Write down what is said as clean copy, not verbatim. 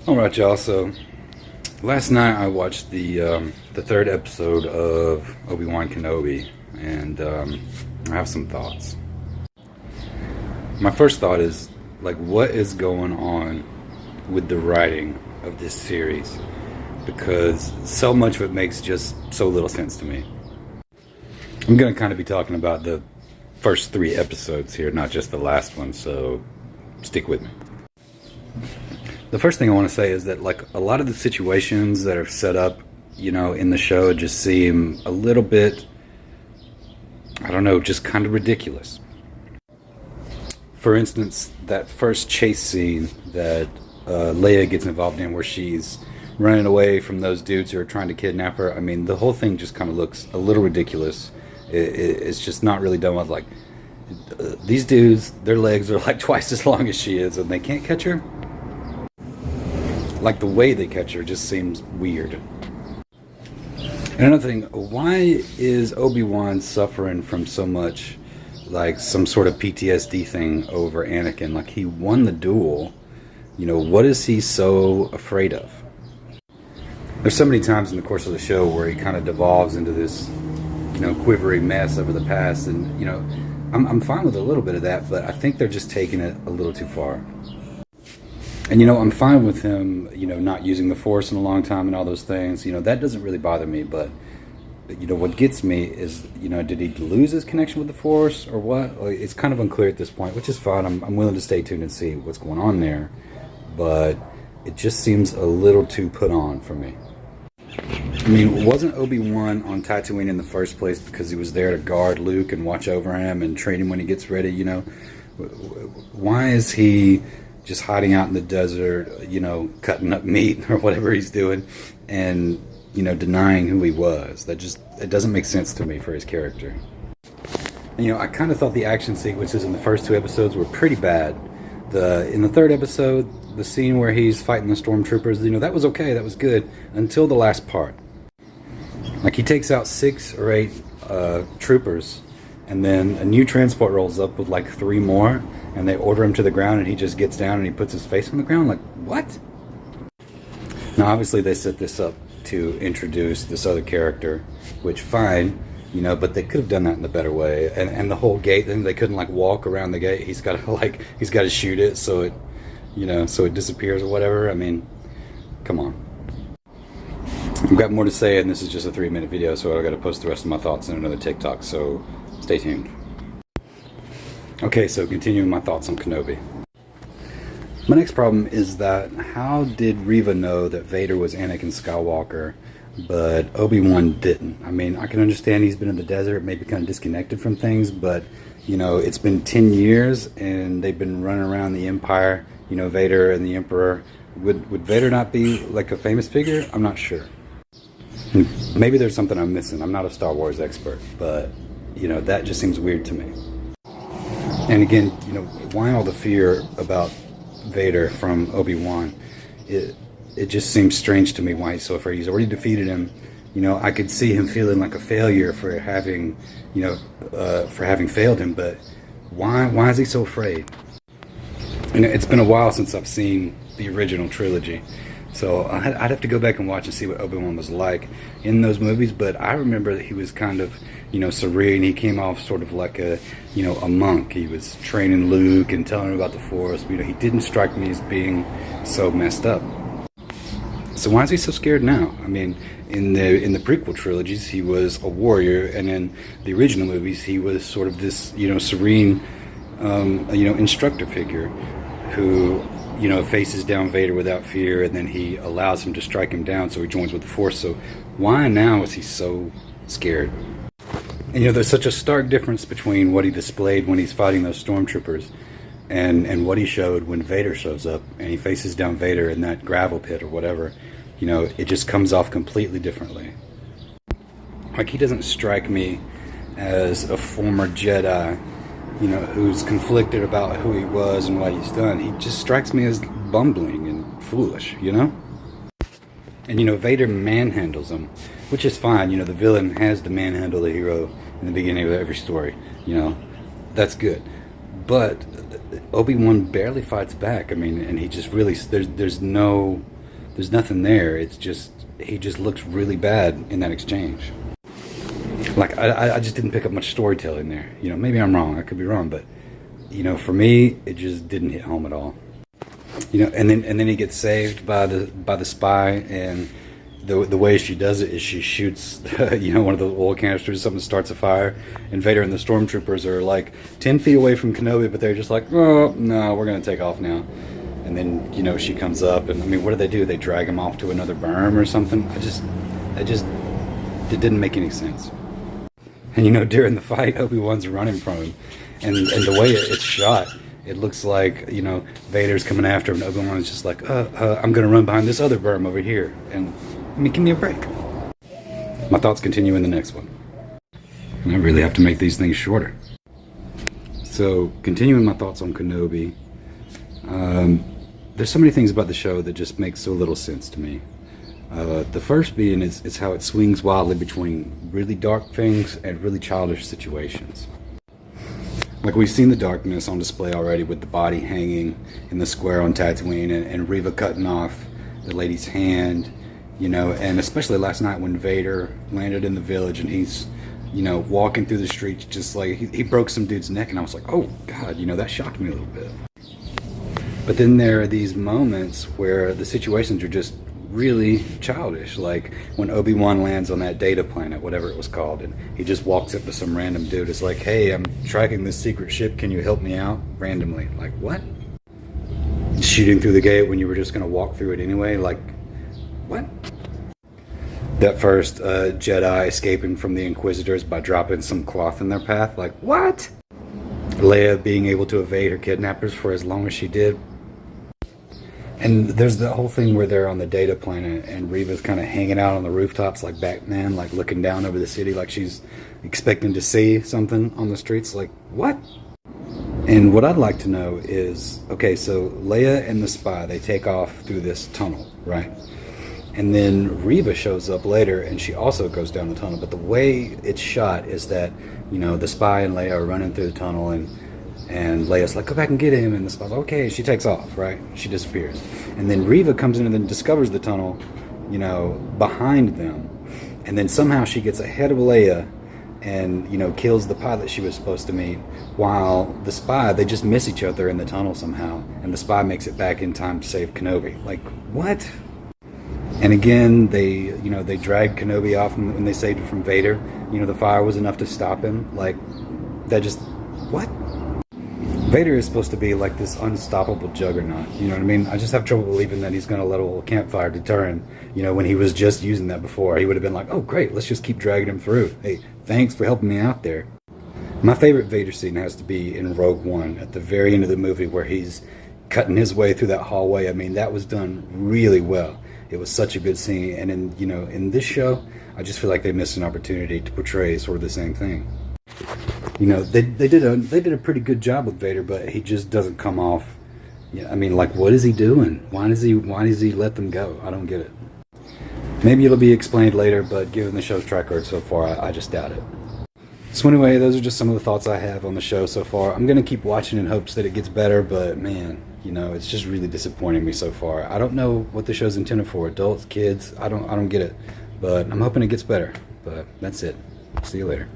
All right, y'all. So last night I watched the third episode of Obi-Wan Kenobi, and I have some thoughts. My first thought is, like, what is going on with the writing of this series? Because so much of it makes just so little sense to me. I'm going to kind of be talking about the first three episodes here, not just the last one, so stick with me. The first thing I want to say is that, like, a lot of the situations that are set up, in the show just seem a little bit, I don't know, just kind of ridiculous. For instance, that first chase scene that Leia gets involved in, where she's running away from those dudes who are trying to kidnap her. I mean, the whole thing just kind of looks a little ridiculous. It's just not really done with, like, these dudes, their legs are like twice as long as she is, and they can't catch her. Like, the way they catch her just seems weird. And another thing, why is Obi-Wan suffering from so much, like, some sort of PTSD thing over Anakin? Like, he won the duel. What is he so afraid of? There's so many times in the course of the show where he kind of devolves into this, quivering mess over the past. And, I'm fine with a little bit of that, but I think they're just taking it a little too far. And, I'm fine with him, not using the Force in a long time and all those things. That doesn't really bother me. But what gets me is, did he lose his connection with the Force or what? Like, it's kind of unclear at this point, which is fine. I'm willing to stay tuned and see what's going on there. But it just seems a little too put on for me. I mean, wasn't Obi-Wan on Tatooine in the first place because he was there to guard Luke and watch over him and train him when he gets ready, Why is he just hiding out in the desert, cutting up meat or whatever he's doing, and, denying who he was? It doesn't make sense to me for his character. And, I kind of thought the action sequences in the first two episodes were pretty bad. In the third episode, the scene where he's fighting the stormtroopers, that was okay, that was good, until the last part. Like, he takes out 6 or 8 troopers, and then a new transport rolls up with like 3 more, and they order him to the ground, and he just gets down and he puts his face on the ground. Like, what? Now, obviously, they set this up to introduce this other character, which, fine, but they could have done that in a better way. And the whole gate thing, they couldn't, like, walk around the gate. He's got to shoot it so it, so it disappears or whatever. I mean, come on. I've got more to say, and this is just a 3-minute video, so I've got to post the rest of my thoughts in another TikTok, so stay tuned. Okay, so continuing my thoughts on Kenobi. My next problem is that how did Reva know that Vader was Anakin Skywalker, but Obi-Wan didn't? I mean, I can understand he's been in the desert, maybe kind of disconnected from things, but, it's been 10 years, and they've been running around the Empire, Vader and the Emperor. Would Vader not be, like, a famous figure? I'm not sure. Maybe there's something I'm missing. I'm not a Star Wars expert, but, that just seems weird to me. And again, why all the fear about Vader from Obi-Wan? It just seems strange to me why he's so afraid. He's already defeated him. I could see him feeling like a failure for having, failed him. But why is he so afraid? It's been a while since I've seen the original trilogy, so I'd have to go back and watch and see what Obi-Wan was like in those movies. But I remember that he was kind of, serene. He came off sort of like a monk. He was training Luke and telling him about the Force. He didn't strike me as being so messed up. So why is he so scared now? I mean, in the prequel trilogies, he was a warrior, and in the original movies, he was sort of this, serene, instructor figure who, faces down Vader without fear, and then he allows him to strike him down, so he joins with the Force. So why now is he so scared? And, there's such a stark difference between what he displayed when he's fighting those stormtroopers and what he showed when Vader shows up and he faces down Vader in that gravel pit or whatever. It just comes off completely differently. Like, he doesn't strike me as a former Jedi, who's conflicted about who he was and what he's done. He just strikes me as bumbling and foolish, And, Vader manhandles him, which is fine. The villain has to manhandle the hero in the beginning of every story. That's good. But Obi-Wan barely fights back. I mean, and he just really, there's no there's nothing there. It's just, he just looks really bad in that exchange. Like, I just didn't pick up much storytelling there. You know, maybe I'm wrong. I could be wrong, but, you know, for me, it just didn't hit home at all. You know, and then he gets saved by the spy, and the way she does it is she shoots, you know, one of the oil canisters, something starts a fire, and Vader and the stormtroopers are like 10 feet away from Kenobi, but they're just like, oh, no, we're going to take off now. And then, you know, she comes up, and I mean, what do? They drag him off to another berm or something? It didn't make any sense. And, you know, during the fight, Obi-Wan's running from him, and the way it's shot, it looks like, you know, Vader's coming after him, and Obi-Wan's just like, I'm going to run behind this other berm over here. And, I mean, give me a break. My thoughts continue in the next one. And I really have to make these things shorter. So, continuing my thoughts on Kenobi, there's so many things about the show that just make so little sense to me. The first being is how it swings wildly between really dark things and really childish situations. Like, we've seen the darkness on display already with the body hanging in the square on Tatooine, and Reva cutting off the lady's hand, you know, and especially last night when Vader landed in the village and he's, you know, walking through the streets just like, he broke some dude's neck, and I was like, oh God, you know, that shocked me a little bit. But then there are these moments where the situations are just really childish, like when Obi-Wan lands on that data planet, whatever it was called, and he just walks up to some random dude. It's like, hey, I'm tracking this secret ship, can you help me out? Randomly. Like, what? Shooting through the gate when you were just going to walk through it anyway? Like, what? That first Jedi escaping from the Inquisitors by dropping some cloth in their path? Like, what? Leia being able to evade her kidnappers for as long as she did? And there's the whole thing where they're on the data planet and Reva's kind of hanging out on the rooftops like Batman, like looking down over the city like she's expecting to see something on the streets. Like, what? And what I'd like to know is, okay, so Leia and the spy, they take off through this tunnel, right? And then Reva shows up later and she also goes down the tunnel. But the way it's shot is that, you know, the spy and Leia are running through the tunnel, and Leia's like, go back and get him, and the spy's like, okay, she takes off, right? She disappears. And then Reva comes in and then discovers the tunnel, you know, behind them. And then somehow she gets ahead of Leia and, you know, kills the pilot she was supposed to meet, while the spy, they just miss each other in the tunnel somehow, and the spy makes it back in time to save Kenobi. Like, what? And again, they dragged Kenobi off when they saved him from Vader. You know, the fire was enough to stop him. Like, that just, what? Vader is supposed to be like this unstoppable juggernaut, you know what I mean? I just have trouble believing that he's going to let a little campfire deter him, you know, when he was just using that before. He would have been like, oh great, let's just keep dragging him through. Hey, thanks for helping me out there. My favorite Vader scene has to be in Rogue One, at the very end of the movie where he's cutting his way through that hallway. I mean, that was done really well. It was such a good scene, and in this show, I just feel like they missed an opportunity to portray sort of the same thing. You know, they did a pretty good job with Vader, but he just doesn't come off. Yeah, I mean, like, what is he doing? Why does he let them go? I don't get it. Maybe it'll be explained later, but given the show's track record so far, I just doubt it. So anyway, those are just some of the thoughts I have on the show so far. I'm gonna keep watching in hopes that it gets better, but man, you know, it's just really disappointing me so far. I don't know what the show's intended for, adults, kids. I don't get it, but I'm hoping it gets better. But that's it. See you later.